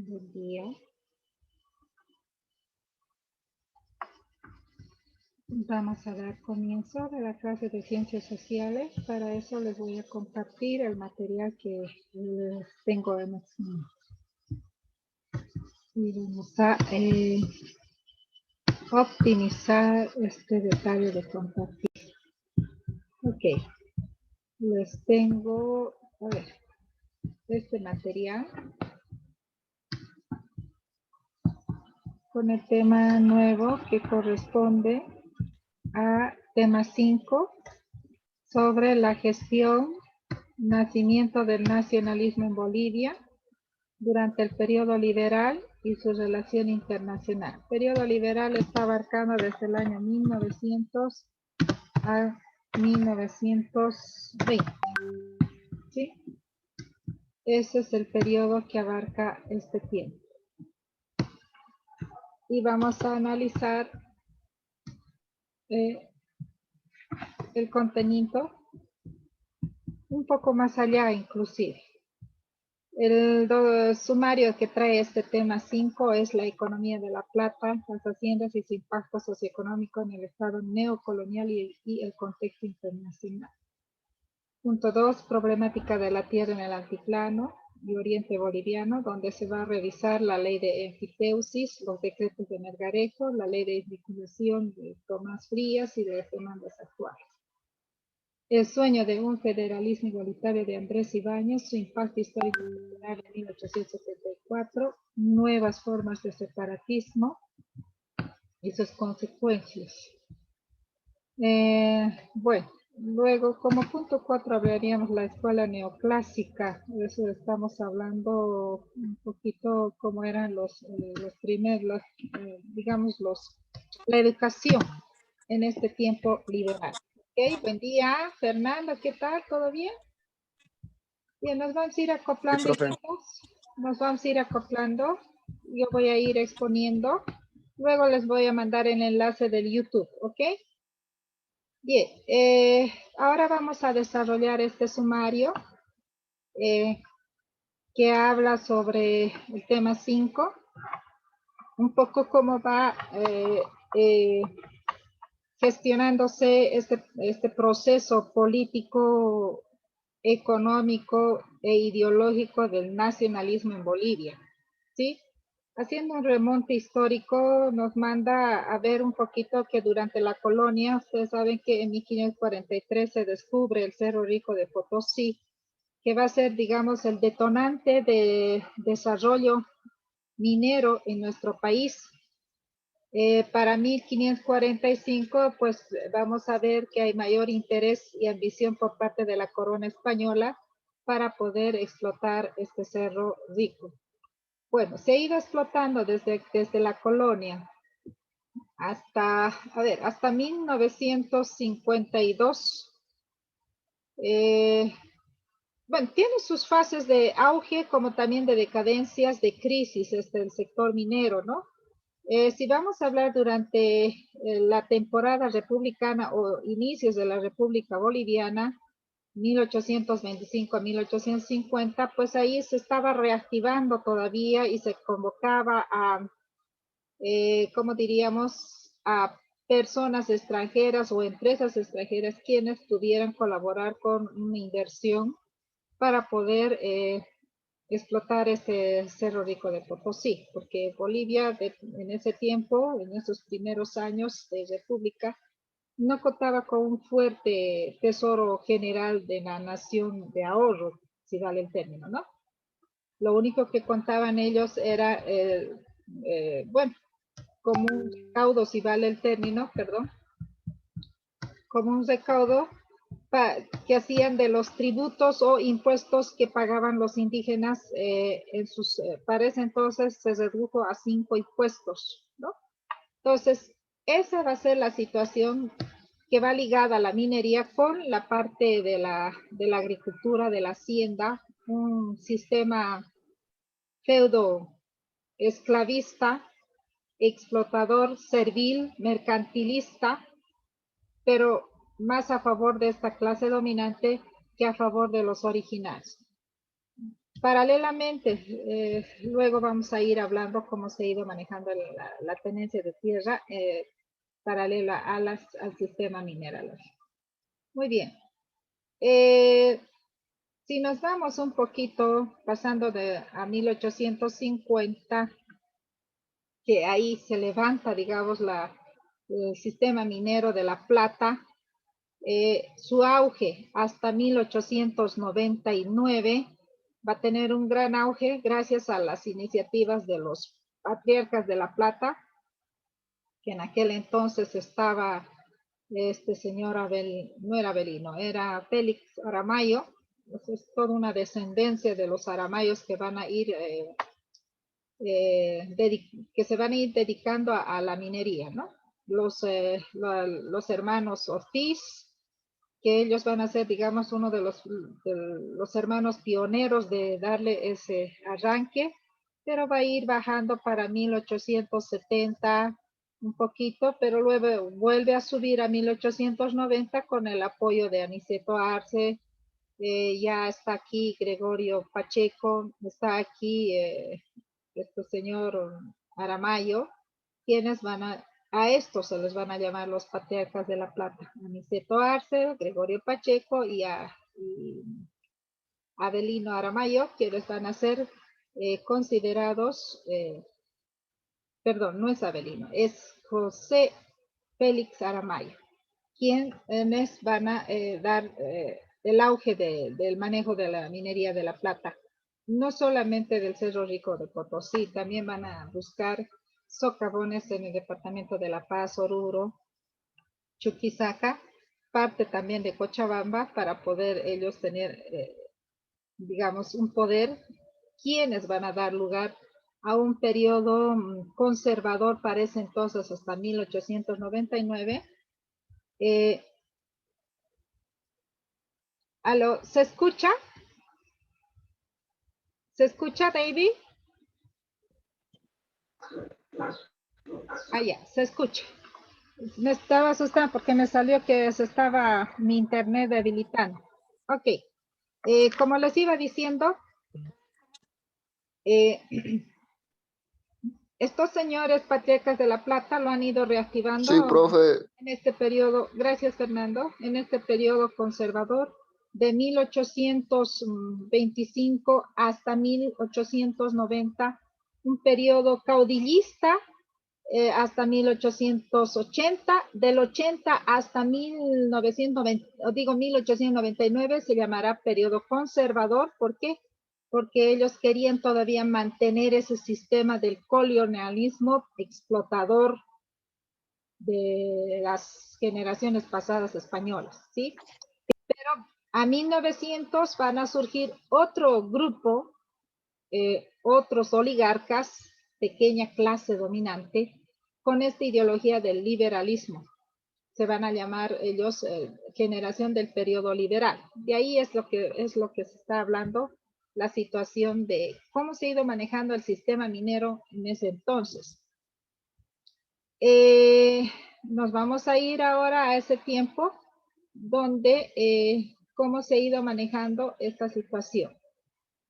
Buen día. Vamos a dar comienzo de la clase de Ciencias Sociales. Para eso les voy a compartir el material que tengo en este momento. Y vamos a optimizar este detalle de compartir. Ok. Les tengo, a ver, este material con el tema nuevo que corresponde a tema 5 sobre la gestión, nacimiento del nacionalismo en Bolivia durante el periodo liberal y su relación internacional. El periodo liberal está abarcando desde el año 1900 a 1920. ¿Sí? Ese es el periodo que abarca este tiempo. Y vamos a analizar el contenido un poco más allá inclusive. El sumario que trae este tema 5 es la economía de la plata, las haciendas y su impacto socioeconómico en el estado neocolonial y el contexto internacional. Punto 2, problemática de la tierra en el altiplano y oriente boliviano, donde se va a revisar la ley de enfiteusis, los decretos de Melgarejo, la ley de vinculación de Tomás Frías y de las demandas actuales. El sueño de un federalismo igualitario de Andrés Ibáñez, su impacto histórico en 1874, nuevas formas de separatismo y sus consecuencias. Bueno, luego como punto 4 hablaríamos la escuela neoclásica. De eso estamos hablando un poquito cómo eran los primeros, digamos, la educación en este tiempo liberal. Ok, buen día, Fernando, ¿qué tal? ¿Todo bien? Bien, nos vamos a ir acoplando. Sí, nos vamos a ir acoplando. Yo voy a ir exponiendo. Luego les voy a mandar el enlace del YouTube, ¿ok? Bien, ahora vamos a desarrollar este sumario que habla sobre el tema 5, un poco cómo va gestionándose este proceso político, económico e ideológico del nacionalismo en Bolivia, ¿sí? Haciendo un remonte histórico, nos manda a ver un poquito que durante la colonia, ustedes saben que en 1543 se descubre el Cerro Rico de Potosí, que va a ser, digamos, el detonante de desarrollo minero en nuestro país. Para 1545, pues vamos a ver que hay mayor interés y ambición por parte de la corona española para poder explotar este Cerro Rico. Bueno, se ha ido explotando desde la colonia hasta 1952. Bueno, tiene sus fases de auge como también de decadencias, de crisis, el sector minero, ¿no? Si vamos a hablar durante la temporada republicana o inicios de la República Boliviana, 1825 a 1850, pues ahí se estaba reactivando todavía y se convocaba a, ¿cómo diríamos?, a personas extranjeras o empresas extranjeras quienes pudieran colaborar con una inversión para poder explotar ese Cerro Rico de Potosí, porque Bolivia en ese tiempo, en esos primeros años de república, no contaba con un fuerte tesoro general de la nación de ahorro, si vale el término, ¿no? Lo único que contaban ellos era, bueno, como un recaudo, si vale el término, perdón, como un recaudo que hacían de los tributos o impuestos que pagaban los indígenas para ese entonces se redujo a 5 impuestos, ¿no? Entonces, esa va a ser la situación que va ligada a la minería con la parte de la agricultura, de la hacienda, un sistema feudo esclavista, explotador, servil, mercantilista, pero más a favor de esta clase dominante que a favor de los originarios. Paralelamente, luego vamos a ir hablando cómo se ha ido manejando la tenencia de tierra paralela al sistema mineralógico. Muy bien. Si nos vamos un poquito, pasando a 1850, que ahí se levanta, digamos, el sistema minero de La Plata, su auge hasta 1899 va a tener un gran auge gracias a las iniciativas de los patriarcas de La Plata, que en aquel entonces estaba este señor no era Avelino, era Félix Aramayo. Es toda una descendencia de los aramayos que van a ir, que se van a ir dedicando a la minería, ¿no? Los hermanos Ortiz, que ellos van a ser, digamos, uno de los hermanos pioneros de darle ese arranque, pero va a ir bajando para 1870 un poquito, pero luego vuelve a subir a 1890 con el apoyo de Aniceto Arce. Ya está aquí Gregorio Pacheco, está aquí este señor Aramayo, quienes a estos se les van a llamar los patriarcas de La Plata: Aniceto Arce, Gregorio Pacheco y Avelino Aramayo, quienes van a ser considerados, perdón, no es Avelino, es José Félix Aramayo, quienes van a dar el auge del manejo de la minería de La Plata, no solamente del Cerro Rico de Potosí, también van a buscar socavones en el departamento de La Paz, Oruro, Chuquisaca, parte también de Cochabamba, para poder ellos tener, digamos, un poder, quienes van a dar lugar a un periodo conservador para ese entonces hasta 1899. ¿Aló? ¿Se escucha? ¿Se escucha, David? Ah, ya, se escucha. Me estaba asustando porque me salió que se estaba mi internet debilitando. Ok. Como les iba diciendo, estos señores patriarcas de La Plata lo han ido reactivando Sí, profe. en este periodo, gracias Fernando, en este periodo conservador de 1825 hasta 1890, un periodo caudillista hasta 1880, del 80 hasta 1990, digo 1899 se llamará periodo conservador. ¿Por qué? Porque ellos querían todavía mantener ese sistema del colonialismo explotador de las generaciones pasadas españolas, ¿sí? Pero a 1900 van a surgir otro grupo, otros oligarcas, pequeña clase dominante, con esta ideología del liberalismo. Se van a llamar ellos generación del periodo liberal. De ahí es lo que se está hablando, la situación de cómo se ha ido manejando el sistema minero en ese entonces. Nos vamos a ir ahora a ese tiempo donde cómo se ha ido manejando esta situación.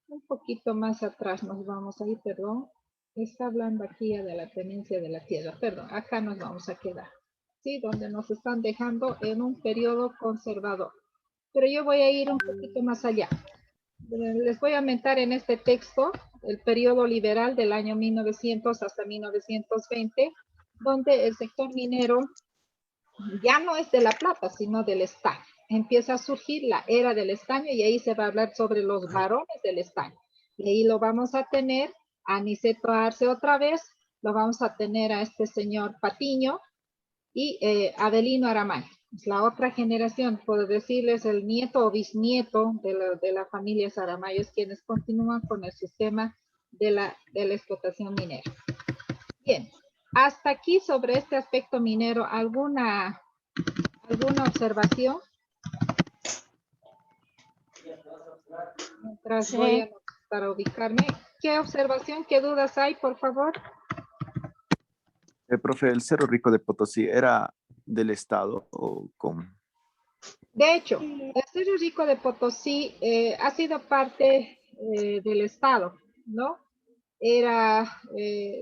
Un poquito más atrás nos vamos a ir, perdón. Está hablando aquí de la tenencia de la tierra, perdón, acá nos vamos a quedar, ¿sí? Donde nos están dejando en un periodo conservador. Pero yo voy a ir un poquito más allá. Les voy a aumentar en este texto el periodo liberal del año 1900 hasta 1920, donde el sector minero ya no es de La Plata, sino del estaño. Empieza a surgir la era del estaño y ahí se va a hablar sobre los varones del estaño. Y ahí lo vamos a tener a Aniceto Arce otra vez, lo vamos a tener a este señor Patiño y Avelino Aramayo. Es la otra generación, puedo decirles el nieto o bisnieto de la familia Aramayos, quienes continúan con el sistema de la explotación minera. Bien, hasta aquí sobre este aspecto minero, ¿alguna observación? Mientras Sí. voy a para ubicarme. ¿Qué observación, qué dudas hay, por favor? Profe, ¿el Cerro Rico de Potosí era del Estado o con...? De hecho, el Cerro Rico de Potosí ha sido parte del Estado, ¿no?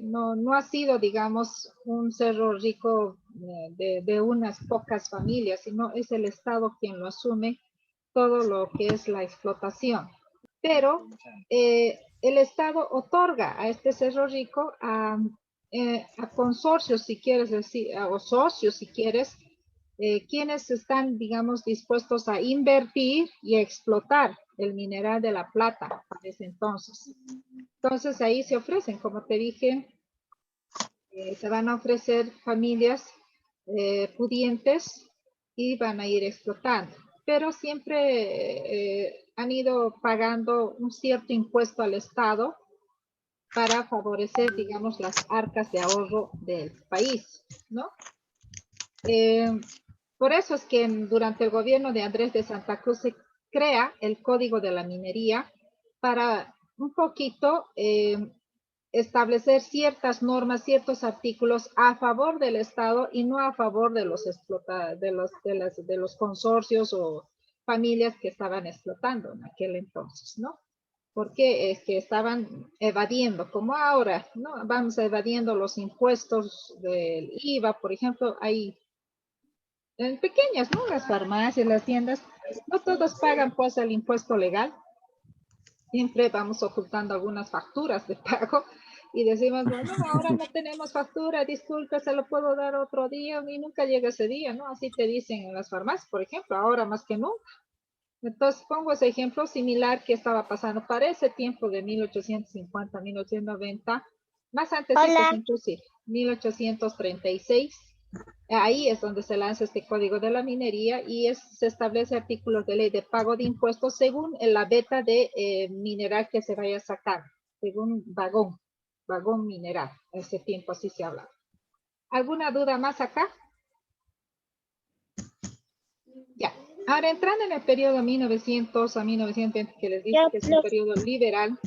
No ha sido, digamos, un Cerro Rico de unas pocas familias, sino es el Estado quien lo asume todo lo que es la explotación. Pero el Estado otorga a este Cerro Rico a consorcios, si quieres decir, o socios, si quieres, quienes están, digamos, dispuestos a invertir y a explotar el mineral de la plata para ese entonces. Entonces ahí se ofrecen, como te dije, se van a ofrecer familias pudientes y van a ir explotando. Pero siempre han ido pagando un cierto impuesto al Estado para favorecer, digamos, las arcas de ahorro del país, ¿no? Por eso es que durante el gobierno de Andrés de Santa Cruz se crea el Código de la Minería para un poquito establecer ciertas normas, ciertos artículos a favor del Estado y no a favor de los consorcios o familias que estaban explotando en aquel entonces, ¿no? Porque es que estaban evadiendo, como ahora, ¿no? Vamos evadiendo los impuestos del IVA, por ejemplo, hay en pequeñas, ¿no? Las farmacias, las tiendas, no todos pagan pues el impuesto legal. Siempre vamos ocultando algunas facturas de pago y decimos, bueno, ahora no tenemos factura, disculpe, se lo puedo dar otro día y nunca llega ese día, ¿no? Así te dicen en las farmacias, por ejemplo, ahora más que nunca. Entonces pongo ese ejemplo similar que estaba pasando para ese tiempo de 1850, 1890, más antes inclusive, 1836. Ahí es donde se lanza este código de la minería y se establece artículos de ley de pago de impuestos según la beta de mineral que se vaya a sacar, según vagón mineral. En ese tiempo así se habla. ¿Alguna duda más acá? Ya. Ahora entrando en el periodo 1900 a 1920, que les dije que es un periodo liberal,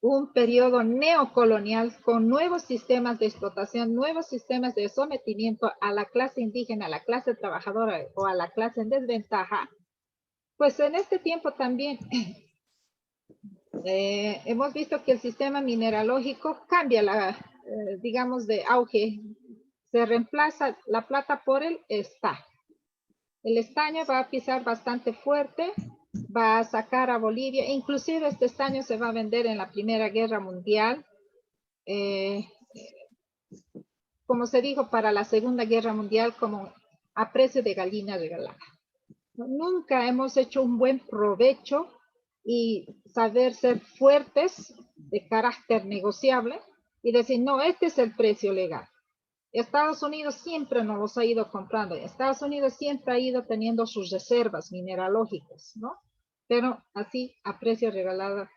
un periodo neocolonial con nuevos sistemas de explotación, nuevos sistemas de sometimiento a la clase indígena, a la clase trabajadora o a la clase en desventaja, pues en este tiempo también hemos visto que el sistema mineralógico cambia, digamos, de auge. Se reemplaza la plata por el estaño. El estaño va a pisar bastante fuerte, va a sacar a Bolivia, inclusive este estaño se va a vender en la Primera Guerra Mundial, como se dijo, para la Segunda Guerra Mundial, como a precio de gallina regalada. Nunca hemos hecho un buen provecho y saber ser fuertes de carácter negociable y decir, no, este es el precio legal. Estados Unidos siempre nos los ha ido comprando. Estados Unidos siempre ha ido teniendo sus reservas mineralógicas, ¿no? Pero así a precio regalado,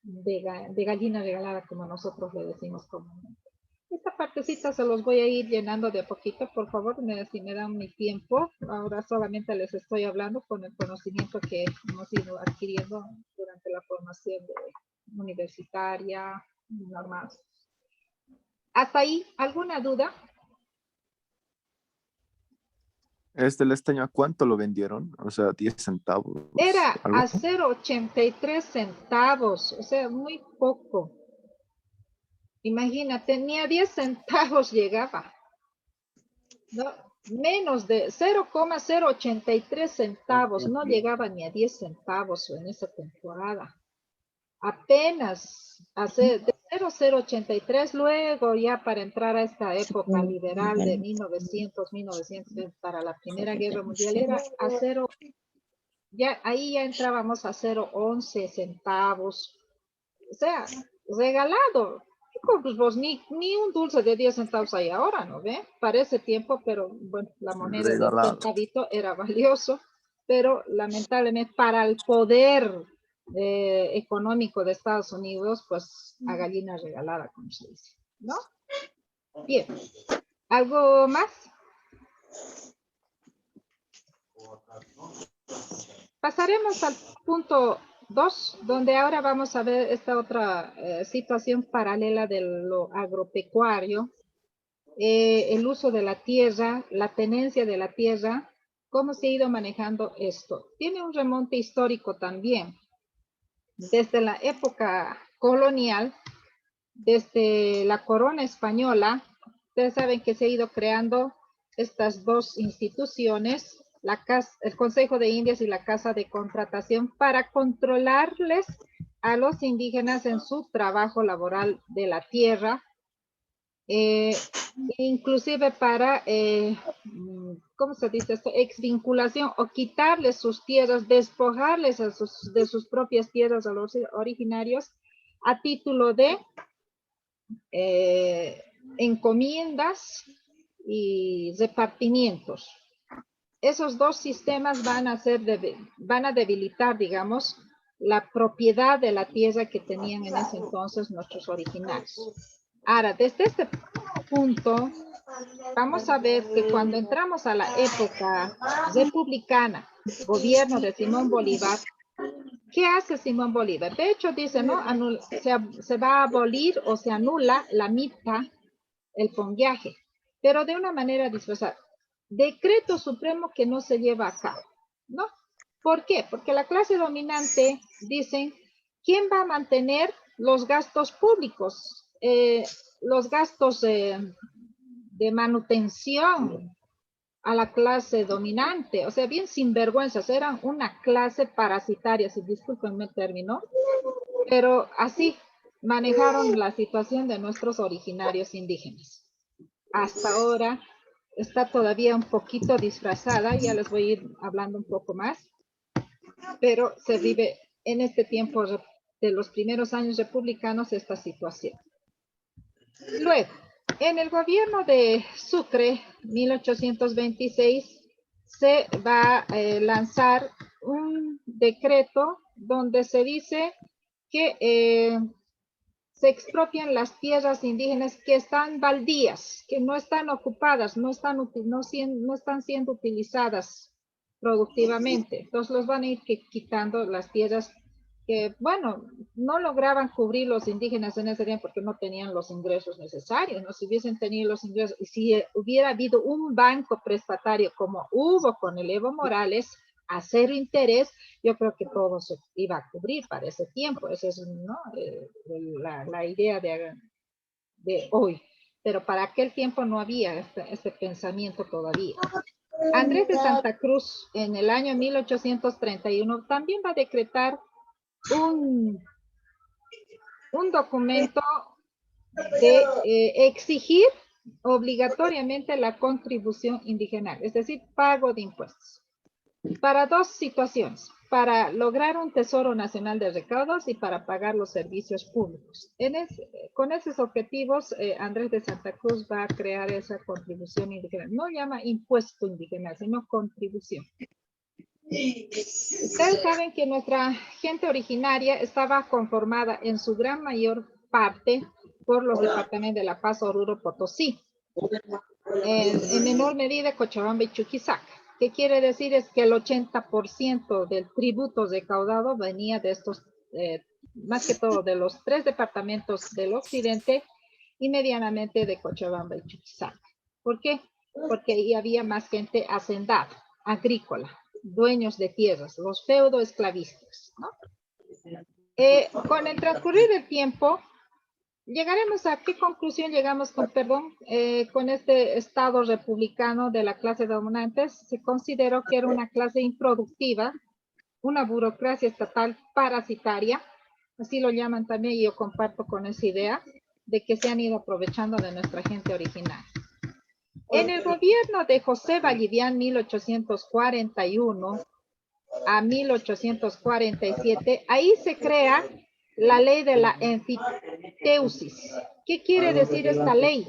de gallina regalada, como nosotros le decimos comúnmente. Esta partecita se los voy a ir llenando de a poquito, por favor, si me dan mi tiempo. Ahora solamente les estoy hablando con el conocimiento que hemos ido adquiriendo durante la formación universitaria normal. ¿Hasta ahí alguna duda? ¿El estaño a cuánto lo vendieron? O sea, 10 centavos. Era ¿Algo? a 0,83 centavos, o sea, muy poco. Imagínate, ni a 10 centavos llegaba. No, menos de 0,083 centavos, no llegaba ni a 10 centavos en esa temporada. Apenas de 0,083, luego ya para entrar a esta época liberal de 1900, para la Primera Guerra Mundial, era a 0, ya ahí ya entrábamos a 0,11 centavos. O sea, regalado. Pues vos ni un dulce de 10 centavos hay ahora, ¿no ve? Para ese tiempo, pero bueno, la moneda de centavito era valioso, pero lamentablemente para el poder económico de Estados Unidos, pues a gallina regalada, como se dice, ¿no? Bien. ¿Algo más? Pasaremos al punto 2, donde ahora vamos a ver esta otra situación paralela de lo agropecuario, el uso de la tierra, la tenencia de la tierra, cómo se ha ido manejando esto. Tiene un remonte histórico también. desde la época colonial, desde la corona española, ustedes saben que se ha ido creando estas dos instituciones, el Consejo de Indias y la Casa de Contratación, para controlarles a los indígenas en su trabajo laboral de la tierra, inclusive para, ¿cómo se dice esto? Exvinculación o quitarles sus tierras, despojarles de sus propias tierras a los originarios a título de encomiendas y repartimientos. Esos dos sistemas van a debilitar, digamos, la propiedad de la tierra que tenían en ese entonces nuestros originarios. Ahora, desde este punto, vamos a ver que cuando entramos a la época republicana, gobierno de Simón Bolívar, ¿qué hace Simón Bolívar? De hecho, dice, ¿no? Se va a abolir o se anula la mitad, el ponguiaje, pero de una manera disfrazada. Decreto supremo que no se lleva a cabo, ¿no? ¿Por qué? Porque la clase dominante dicen, ¿quién va a mantener los gastos públicos? Los gastos de manutención a la clase dominante, o sea, bien sinvergüenzas, eran una clase parasitaria, si discúlpenme el término, pero así manejaron la situación de nuestros originarios indígenas. Hasta ahora está todavía un poquito disfrazada, ya les voy a ir hablando un poco más, pero se vive en este tiempo de los primeros años republicanos esta situación. Luego, en el gobierno de Sucre, 1826, se va a lanzar un decreto donde se dice que se expropian las tierras indígenas que están baldías, que no están ocupadas, no están siendo utilizadas productivamente. Entonces los van a ir quitando las tierras que, bueno, no lograban cubrir los indígenas en ese tiempo porque no tenían los ingresos necesarios, ¿no? Si hubiesen tenido los ingresos, y si hubiera habido un banco prestatario como hubo con el Evo Morales, a cero interés, yo creo que todo se iba a cubrir para ese tiempo. Esa es, ¿no? La idea de hoy. Pero para aquel tiempo no había este pensamiento todavía. Andrés de Santa Cruz, en el año 1831, también va a decretar un documento de exigir obligatoriamente la contribución indígena, es decir, pago de impuestos, para dos situaciones: para lograr un tesoro nacional de recaudos y para pagar los servicios públicos. Con esos objetivos, Andrés de Santa Cruz va a crear esa contribución indígena. No llama impuesto indígena, sino contribución. Ustedes saben que nuestra gente originaria estaba conformada en su gran mayor parte por los departamentos de La Paz, Oruro, Potosí. En menor medida Cochabamba y Chuquisaca. ¿Qué quiere decir? Es que el 80% del tributo recaudado venía de estos, más que todo de los 3 departamentos del occidente y medianamente de Cochabamba y Chuquisaca. ¿Por qué? Porque ahí había más gente hacendada, agrícola, dueños de tierras, los feudo-esclavistas, ¿no? Con el transcurrir del tiempo, llegaremos a qué conclusión llegamos con este Estado republicano de la clase dominante. Se consideró que era una clase improductiva, una burocracia estatal parasitaria, así lo llaman también, y yo comparto con esa idea de que se han ido aprovechando de nuestra gente original. En el gobierno de José Vallivian, 1841 a 1847, ahí se crea la ley de la enfiteusis. ¿Qué quiere decir esta ley?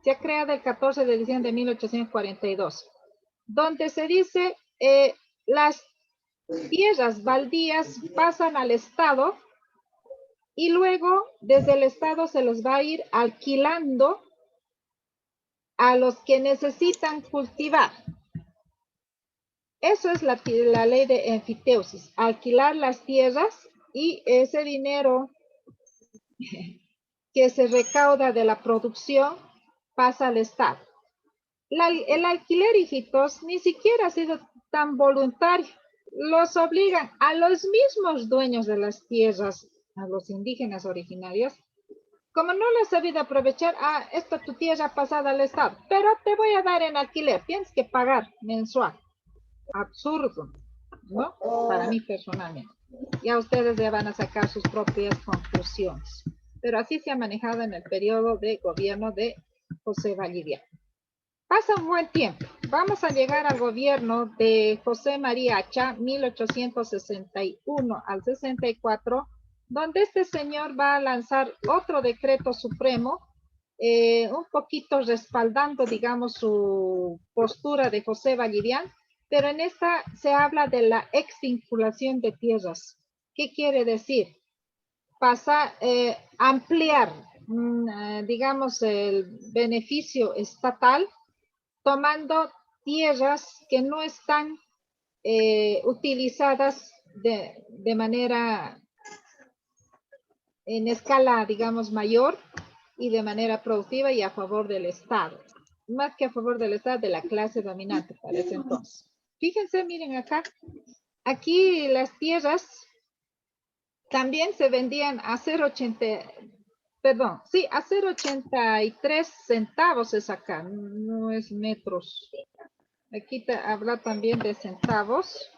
Se ha creado el 14 de diciembre de 1842, donde se dice las tierras baldías pasan al Estado y luego desde el Estado se los va a ir alquilando a los que necesitan cultivar. Eso es la ley de enfiteusis, alquilar las tierras y ese dinero que se recauda de la producción pasa al Estado. El alquiler, hijitos, ni siquiera ha sido tan voluntario. los obligan a los mismos dueños de las tierras, a los indígenas originarios, como no lo has sabido aprovechar, esta tu tierra pasada al Estado, pero te voy a dar en alquiler, tienes que pagar mensual. Absurdo, ¿no? Para mí personalmente. Ya ustedes ya van a sacar sus propias conclusiones. Pero así se ha manejado en el periodo de gobierno de José Valdivia. Pasa un buen tiempo. Vamos a llegar al gobierno de José María Acha, 1861 al 64, donde este señor va a lanzar otro decreto supremo, un poquito respaldando, digamos, su postura de José Vallivian, pero en esta se habla de la exvinculación de tierras. ¿Qué quiere decir? Ampliar, digamos, el beneficio estatal tomando tierras que no están utilizadas de manera en escala, digamos, mayor y de manera productiva y a favor del Estado. Más que a favor del Estado, de la clase dominante para ese entonces. Fíjense, miren acá, aquí las tierras también se vendían a 0,80, perdón, sí, a 0,83 centavos es acá, no es metros. Aquí habla también de centavos,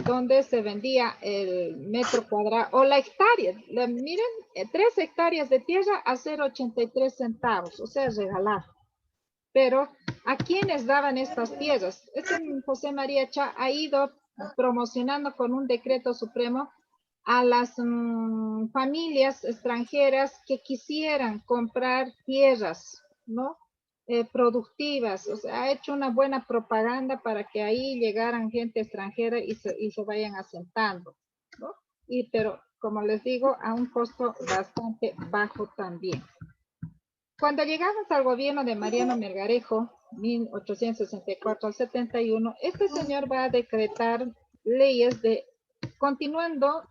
donde se vendía el metro cuadrado o la hectárea. Miren, 3 hectáreas de tierra a 0,83 centavos, o sea, regalar. Pero, ¿a quiénes daban estas tierras? José María Chá ha ido promocionando con un decreto supremo a las familias extranjeras que quisieran comprar tierras, ¿no? Productivas, o sea, ha hecho una buena propaganda para que ahí llegaran gente extranjera y se vayan asentando, ¿no? Pero, como les digo, a un costo bastante bajo también. Cuando llegamos al gobierno de Mariano Melgarejo, 1864 al 71, este señor va a decretar leyes continuando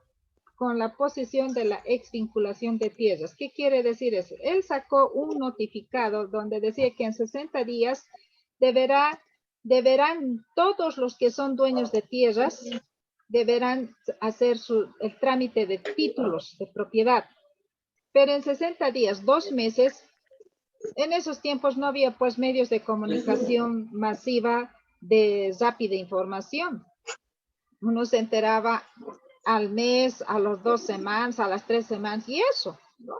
con la posición de la exvinculación de tierras. ¿Qué quiere decir eso? Él sacó un notificado donde decía que en 60 días deberán todos los que son dueños de tierras, deberán hacer el trámite de títulos de propiedad. Pero en 60 días, 2 meses, en esos tiempos no había pues medios de comunicación masiva de rápida información. Uno se enteraba al mes, a las 2 semanas, a las 3 semanas y eso, ¿no?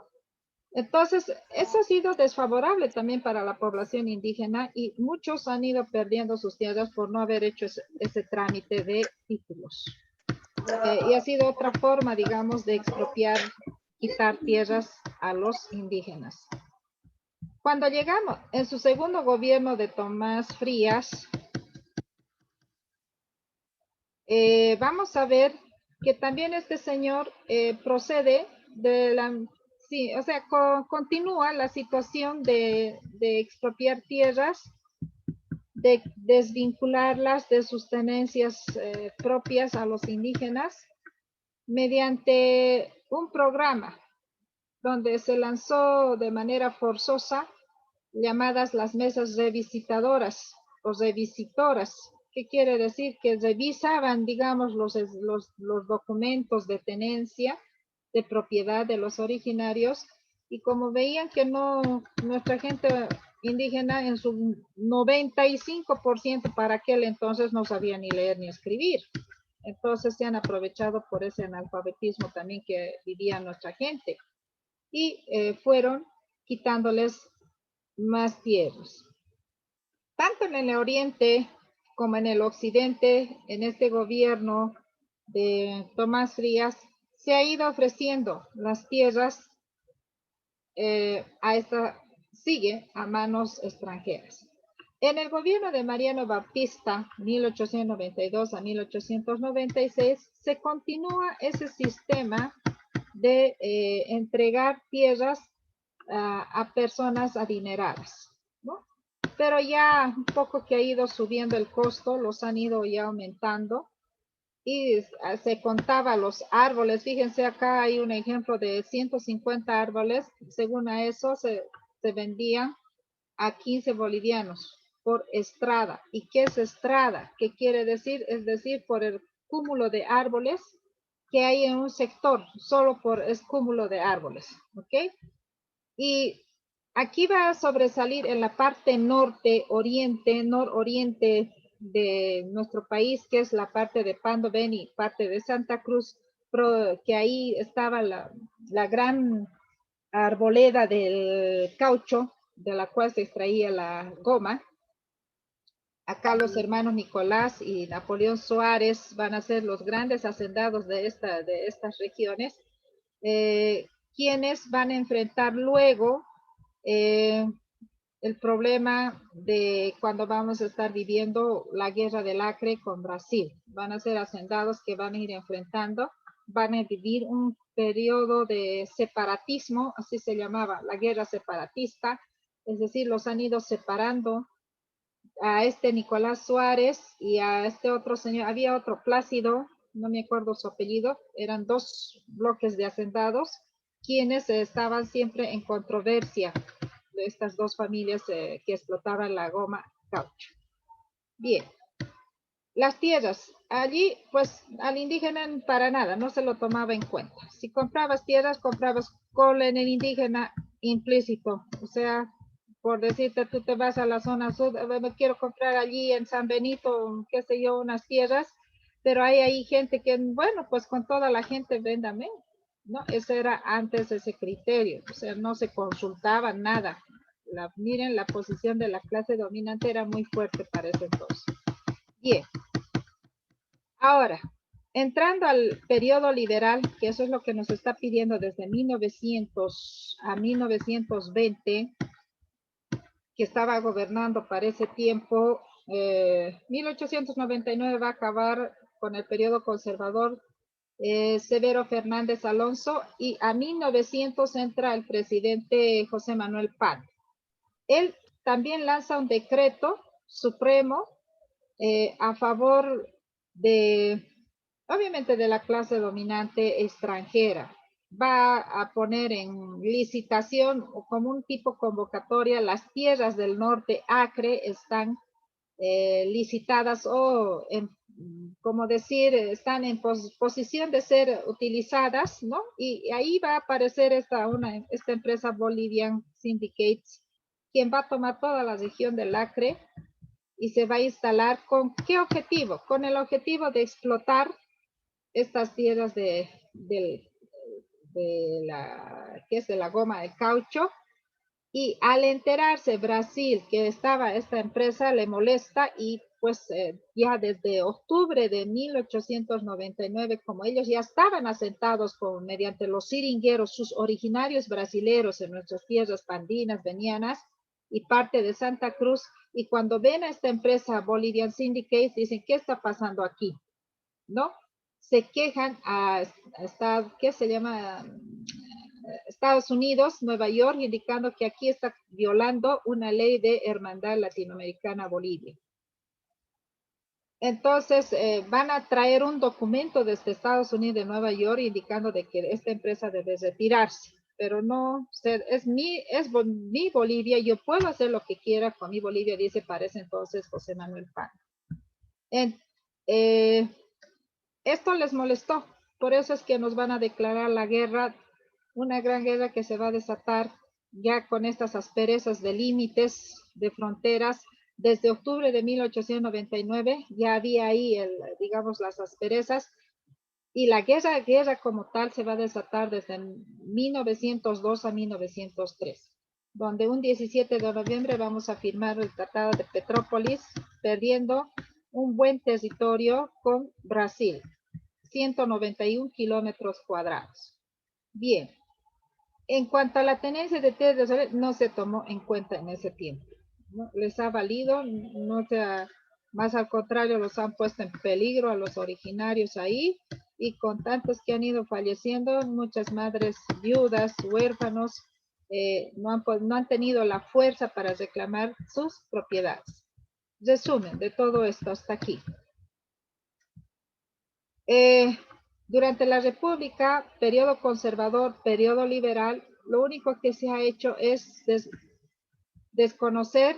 Entonces, eso ha sido desfavorable también para la población indígena y muchos han ido perdiendo sus tierras por no haber hecho ese trámite de títulos. Y ha sido otra forma, digamos, de expropiar, quitar tierras a los indígenas. Cuando llegamos en su segundo gobierno de Tomás Frías, vamos a ver que también este señor procede de sí, o sea, continúa la situación de expropiar tierras, de desvincularlas de sus tenencias propias a los indígenas mediante un programa donde se lanzó de manera forzosa llamadas las mesas revisitadoras o revisitoras. ¿Qué quiere decir? Que revisaban, digamos, los documentos de tenencia, de propiedad de los originarios, y como veían que no, nuestra gente indígena en su 95% para aquel entonces no sabía ni leer ni escribir. Entonces se han aprovechado por ese analfabetismo también que vivía nuestra gente. Y fueron quitándoles más tierras. Tanto en el oriente como en el occidente, en este gobierno de Tomás Frías, se ha ido ofreciendo las tierras sigue a manos extranjeras. En el gobierno de Mariano Baptista, 1892 a 1896, se continúa ese sistema de entregar tierras a personas adineradas, ¿no? Pero ya un poco que ha ido subiendo el costo, los han ido ya aumentando y se contaba los árboles. Fíjense, acá hay un ejemplo de 150 árboles. Según a eso se vendían a 15 bolivianos por estrada. ¿Y qué es estrada? ¿Qué quiere decir? Es decir, cúmulo de árboles que hay en un sector, solo por es cúmulo de árboles, ¿ok? Y aquí va a sobresalir en la parte norte, oriente, nororiente de nuestro país, que es la parte de Pando Beni, parte de Santa Cruz, que ahí estaba la gran arboleda del caucho, de la cual se extraía la goma. Acá los hermanos Nicolás y Napoleón Suárez van a ser los grandes hacendados de estas regiones, quienes van a enfrentar luego eh, el problema de cuando vamos a estar viviendo la guerra del Acre con Brasil. Van a ser hacendados que van a ir enfrentando, van a vivir un periodo de separatismo, así se llamaba, la guerra separatista, es decir, los han ido separando a este Nicolás Suárez y a este otro señor, había otro Plácido, no me acuerdo su apellido, eran dos bloques de hacendados, quienes estaban siempre en controversia de estas dos familias que explotaban la goma caucho. Bien, las tierras, allí pues al indígena para nada, no se lo tomaba en cuenta. Si comprabas tierras, comprabas con el indígena implícito, o sea, por decirte, tú te vas a la zona sur, me quiero comprar allí en San Benito, qué sé yo, unas tierras, pero hay ahí gente que, bueno, pues con toda la gente véndame, ¿no? Ese era antes ese criterio, o sea, no se consultaba nada. Miren, la posición de la clase dominante era muy fuerte para ese entonces. Bien, ahora, entrando al periodo liberal, que eso es lo que nos está pidiendo desde 1900 a 1920, que estaba gobernando para ese tiempo, 1899 va a acabar con el periodo conservador Severo Fernández Alonso y a 1900 entra el presidente José Manuel Pan. Él también lanza un decreto supremo a favor de, obviamente, de la clase dominante extranjera. Va a poner en licitación o como un tipo convocatoria las tierras del norte Acre están licitadas o, como decir, están en posición de ser utilizadas, ¿no? Y ahí va a aparecer esta empresa Bolivian Syndicates, quien va a tomar toda la región del Acre y se va a instalar ¿con qué objetivo? Con el objetivo de explotar estas tierras que es de la goma de caucho. Y al enterarse Brasil que estaba esta empresa, le molesta y pues ya desde octubre de 1899, como ellos ya estaban asentados mediante los siringueros, sus originarios brasileros en nuestras tierras pandinas, venianas y parte de Santa Cruz, y cuando ven a esta empresa Bolivian Syndicate, dicen, ¿qué está pasando aquí? ¿No? Se quejan hasta, ¿qué se llama? Estados Unidos, Nueva York, indicando que aquí está violando una ley de hermandad latinoamericana Bolivia. Entonces, van a traer un documento desde Estados Unidos de Nueva York indicando de que esta empresa debe retirarse, pero no, es mi Bolivia, yo puedo hacer lo que quiera con mi Bolivia, dice parece entonces José Manuel Pan. Esto les molestó, por eso es que nos van a declarar la guerra, una gran guerra que se va a desatar ya con estas asperezas de límites, de fronteras. Desde octubre de 1899 ya había ahí, digamos, las asperezas, y la guerra como tal se va a desatar desde 1902 a 1903, donde un 17 de noviembre vamos a firmar el Tratado de Petrópolis, perdiendo un buen territorio con Brasil, 191 kilómetros cuadrados. Bien, en cuanto a la tenencia de tierras, no se tomó en cuenta en ese tiempo, ¿no? Les ha valido, no sea, más al contrario, los han puesto en peligro a los originarios ahí, y con tantos que han ido falleciendo, muchas madres viudas, huérfanos, no han tenido la fuerza para reclamar sus propiedades. Resumen de todo esto hasta aquí. Durante la República, periodo conservador, periodo liberal, lo único que se ha hecho es desconocer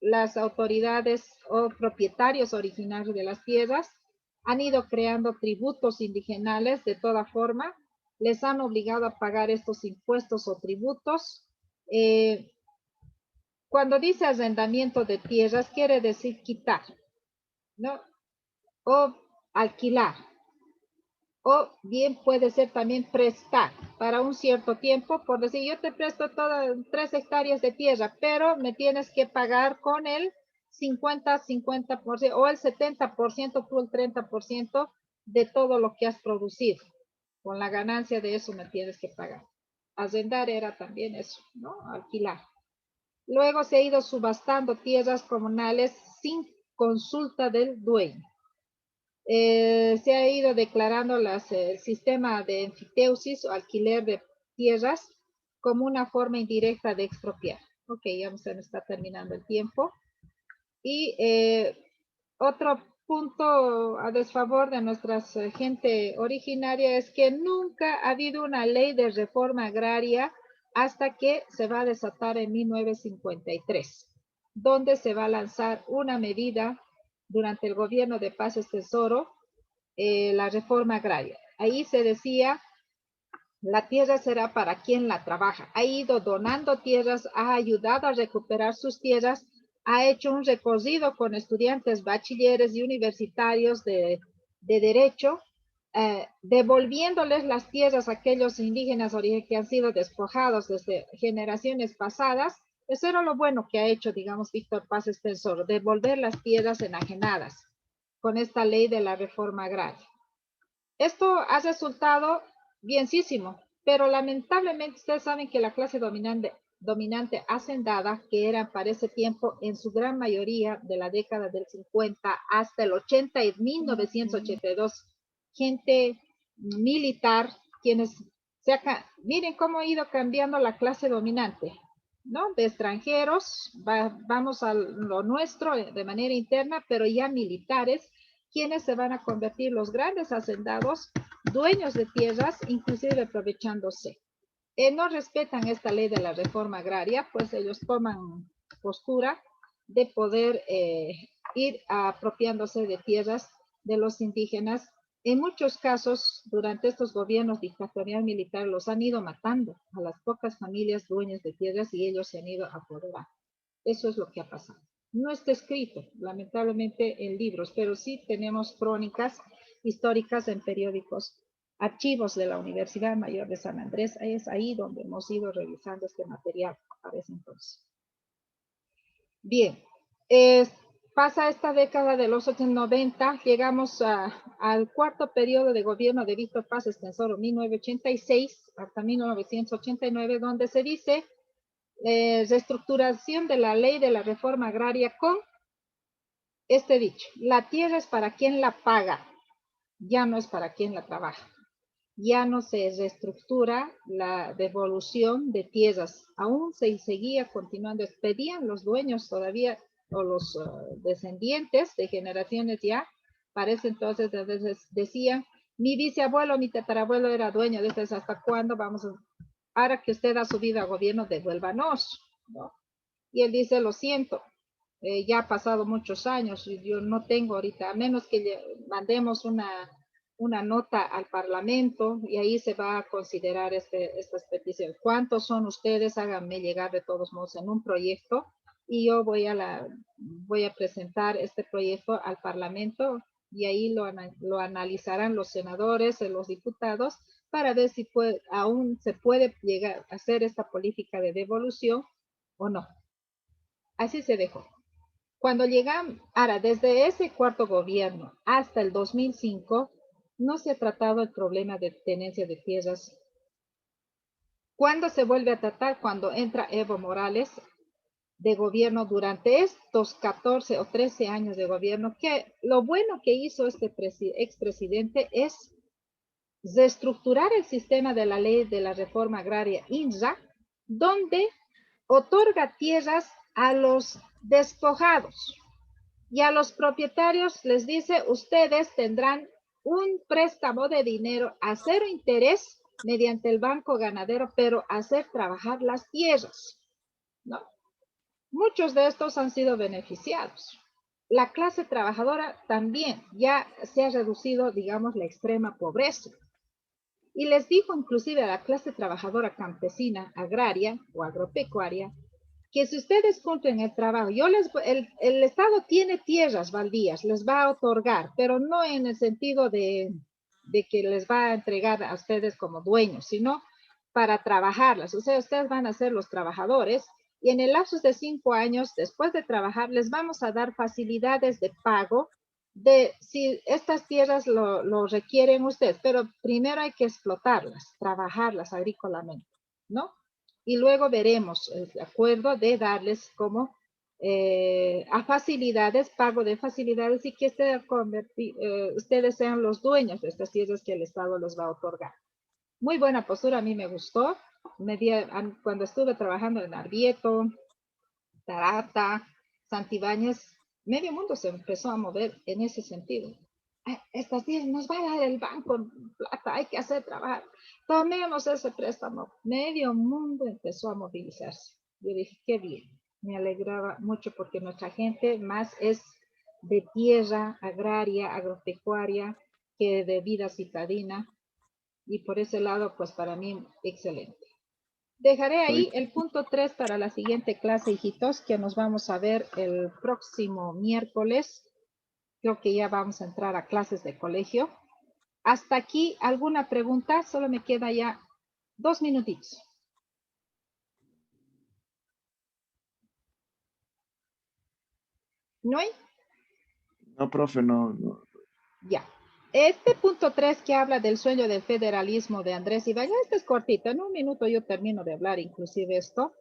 las autoridades o propietarios originarios de las tierras, Han ido creando tributos indigenales de toda forma, les han obligado a pagar estos impuestos o tributos. Cuando dice arrendamiento de tierras, quiere decir quitar, ¿no? O alquilar. O bien puede ser también prestar para un cierto tiempo, por decir, yo te presto todas 3 hectáreas de tierra, pero me tienes que pagar con el 50% o el 70%, tú el 30% de todo lo que has producido. Con la ganancia de eso me tienes que pagar. Arrendar era también eso, ¿no? Alquilar. Luego se ha ido subastando tierras comunales sin consulta del dueño. Se ha ido declarando el sistema de enfiteusis o alquiler de tierras como una forma indirecta de expropiar. Ok, ya se me está terminando el tiempo. Y otro punto a desfavor de nuestra gente originaria es que nunca ha habido una ley de reforma agraria hasta que se va a desatar en 1953, donde se va a lanzar una medida durante el gobierno de Paz Tesoro, la reforma agraria. Ahí se decía, la tierra será para quien la trabaja. Ha ido donando tierras, ha ayudado a recuperar sus tierras, ha hecho un recorrido con estudiantes, bachilleres y universitarios de derecho, devolviéndoles las tierras a aquellos indígenas que han sido despojados desde generaciones pasadas. Eso era lo bueno que ha hecho, digamos, Víctor Paz Estenssoro, devolver las tierras enajenadas con esta ley de la reforma agraria. Esto ha resultado bienísimo, pero lamentablemente ustedes saben que la clase dominante hacendada, que era para ese tiempo en su gran mayoría de la década del 50 hasta el 80 y 1982, gente militar, quienes miren cómo ha ido cambiando la clase dominante, ¿no? De extranjeros, vamos a lo nuestro de manera interna, pero ya militares, quienes se van a convertir los grandes hacendados, dueños de tierras, inclusive aprovechándose. No respetan esta ley de la reforma agraria, pues ellos toman postura de poder ir apropiándose de tierras de los indígenas. En muchos casos, durante estos gobiernos dictatorial militar, los han ido matando a las pocas familias dueñas de tierras y ellos se han ido apoderando. Eso es lo que ha pasado. No está escrito, lamentablemente, en libros, pero sí tenemos crónicas históricas en periódicos, archivos de la Universidad Mayor de San Andrés. Es ahí donde hemos ido revisando este material para ese entonces. Bien, pasa esta década de los 90, llegamos al cuarto periodo de gobierno de Víctor Paz Estenssoro, 1986 hasta 1989, donde se dice reestructuración de la ley de la reforma agraria con este dicho: la tierra es para quien la paga, ya no es para quien la trabaja. Ya no se reestructura la devolución de tierras, aún se seguía continuando, pedían los dueños todavía o los descendientes de generaciones ya, para ese entonces decían, mi bisabuelo, mi tatarabuelo era dueño de estas, ¿hasta cuándo vamos a...? Ahora que usted ha subido a gobierno, devuélvanos, ¿no? Y él dice, lo siento, ya ha pasado muchos años, y yo no tengo ahorita, a menos que mandemos una nota al Parlamento y ahí se va a considerar estas peticiones. ¿Cuántos son ustedes? Háganme llegar de todos modos en un proyecto y yo voy a presentar este proyecto al Parlamento y ahí lo analizarán los senadores, los diputados, para ver si aún se puede llegar a hacer esta política de devolución o no. Así se dejó. Cuando llegamos, ahora, desde ese cuarto gobierno hasta el 2005, no se ha tratado el problema de tenencia de tierras. ¿Cuándo se vuelve a tratar? Cuando entra Evo Morales de gobierno durante estos 14 o 13 años de gobierno, que lo bueno que hizo este expresidente es reestructurar el sistema de la ley de la reforma agraria INRA, donde otorga tierras a los despojados y a los propietarios les dice, ustedes tendrán un préstamo de dinero a cero interés mediante el Banco Ganadero, pero hacer trabajar las tierras, ¿no? Muchos de estos han sido beneficiados. la clase trabajadora también ya se ha reducido, digamos, la extrema pobreza. Y les dijo inclusive a la clase trabajadora campesina, agraria o agropecuaria, que si ustedes cumplen el trabajo, el Estado tiene tierras baldías, les va a otorgar, pero no en el sentido de que les va a entregar a ustedes como dueños, sino para trabajarlas. O sea, ustedes van a ser los trabajadores y en el lapso de 5 años, después de trabajar, les vamos a dar facilidades de pago de si estas tierras lo requieren ustedes, pero primero hay que explotarlas, trabajarlas agrícolamente, ¿no? Y luego veremos el acuerdo de darles como a facilidades, pago de facilidades y que ustedes sean los dueños de estas tierras que el Estado les va a otorgar. Muy buena postura, a mí me gustó. Cuando estuve trabajando en Arbieto, Tarata, Santibáñez, medio mundo se empezó a mover en ese sentido. Estas 10 nos va a dar el banco plata, hay que hacer trabajar. Tomemos ese préstamo. Medio mundo empezó a movilizarse. Yo dije, qué bien. Me alegraba mucho porque nuestra gente más es de tierra agraria, agropecuaria, que de vida citadina. Y por ese lado, pues para mí, excelente. Dejaré ahí el punto 3 para la siguiente clase, hijitos, que nos vamos a ver el próximo miércoles. Creo que ya vamos a entrar a clases de colegio. Hasta aquí, ¿alguna pregunta? Solo me queda ya 2 minutitos. ¿No hay? No, profe, no. Ya. Este punto 3 que habla del sueño del federalismo de Andrés Ibáñez, este es cortito, en un minuto yo termino de hablar inclusive esto.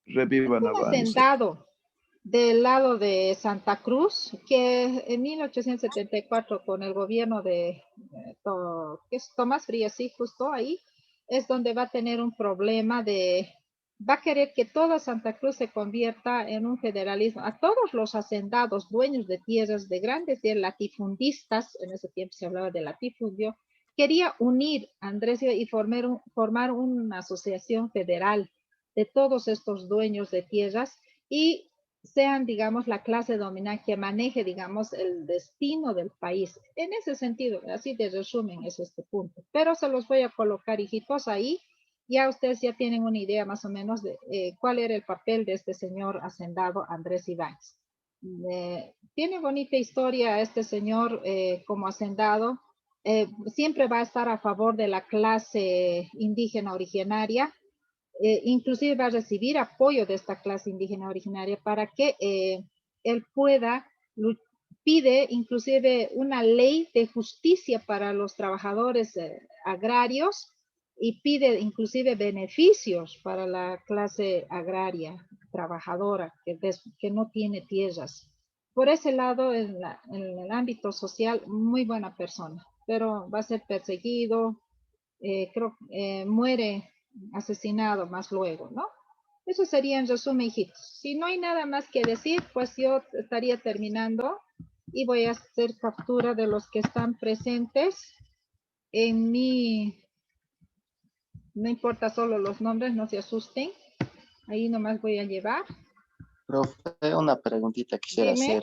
Es Revivan un avance. hacendado del lado de Santa Cruz, que en 1874 con el gobierno de que es Tomás Frías, sí, justo ahí, es donde va a tener un problema va a querer que toda Santa Cruz se convierta en un federalismo. A todos los hacendados, dueños de tierras, de grandes tierras, latifundistas, en ese tiempo se hablaba de latifundio, quería unir a Andrés y formar una asociación federal de todos estos dueños de tierras y sean, digamos, la clase dominante que maneje, digamos, el destino del país. En ese sentido, así de resumen es este punto. Pero se los voy a colocar, hijitos, ahí. Ya ustedes ya tienen una idea más o menos de cuál era el papel de este señor hacendado Andrés Ibáñez. Tiene bonita historia este señor como hacendado. Siempre va a estar a favor de la clase indígena originaria, inclusive va a recibir apoyo de esta clase indígena originaria para que él pide inclusive una ley de justicia para los trabajadores agrarios y pide inclusive beneficios para la clase agraria trabajadora que no tiene tierras. Por ese lado, en el ámbito social, muy buena persona, pero va a ser perseguido, muere asesinado más luego, ¿no? Eso sería en resumen, hijitos. Si no hay nada más que decir, pues yo estaría terminando y voy a hacer captura de los que están presentes en no importa solo los nombres, no se asusten, ahí nomás voy a llevar. Profe, una preguntita quisiera Dime.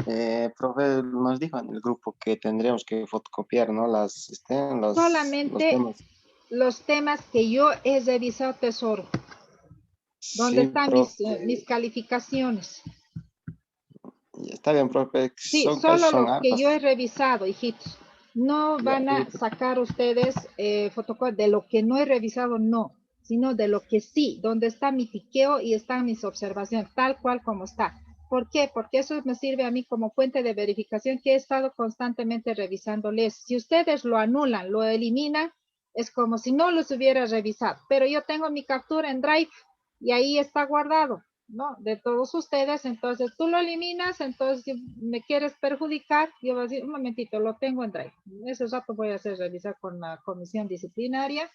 hacer. Profe, nos dijo en el grupo que tendríamos que fotocopiar, ¿no? Los Solamente temas. los temas que yo he revisado, tesoro, donde Sí, están profe. mis calificaciones. Está bien, profe. Sí, Casi solo son lo que yo he hartas. revisado, hijitos. No Ya, van a sacar ustedes fotocopias de lo que no he revisado, no, sino de lo que sí, donde está mi tiqueo y están mis observaciones, tal cual como está. ¿Por qué? Porque eso me sirve a mí como fuente de verificación que he estado constantemente revisándoles. Si ustedes lo anulan, lo eliminan, es como si no los hubiera revisado. Pero yo tengo mi captura en Drive y ahí está guardado, ¿no? De todos ustedes, entonces tú lo eliminas, entonces si me quieres perjudicar, yo voy a decir, un momentito, lo tengo en Drive. Ese rato voy a hacer revisar con la comisión disciplinaria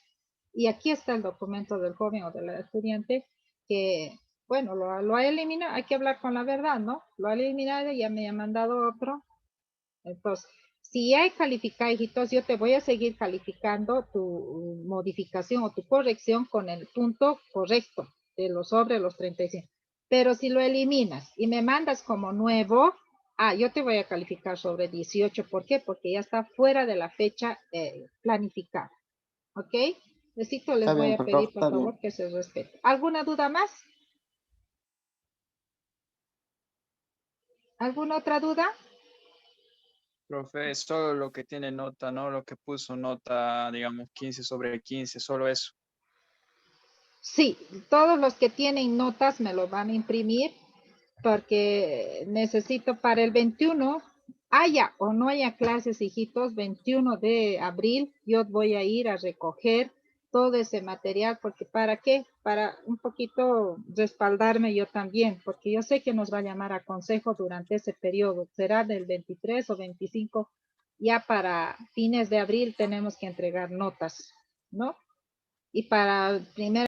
y aquí está el documento del joven o de la estudiante que, bueno, lo ha eliminado, hay que hablar con la verdad, ¿no? Lo ha eliminado y ya me ha mandado otro. Entonces, si hay calificado, hijitos, yo te voy a seguir calificando tu modificación o tu corrección con el punto correcto de los sobre los 35. Pero si lo eliminas y me mandas como nuevo, yo te voy a calificar sobre 18. ¿Por qué? Porque ya está fuera de la fecha planificada. ¿Ok? Necesito, les Está voy bien, a profe, pedir, por está favor, bien. que se respete. ¿Alguna duda más? ¿Alguna otra duda? Profe, es solo lo que tiene nota, ¿no? Lo que puso nota, digamos, 15/15, solo eso. Sí, todos los que tienen notas me lo van a imprimir porque necesito para el 21, haya o no haya clases, hijitos, 21 de abril, yo voy a ir a recoger todo ese material, porque ¿para qué? Para un poquito respaldarme yo también, porque yo sé que nos va a llamar a consejo durante ese periodo, será del 23 o 25, ya para fines de abril tenemos que entregar notas, ¿no? Y para el primer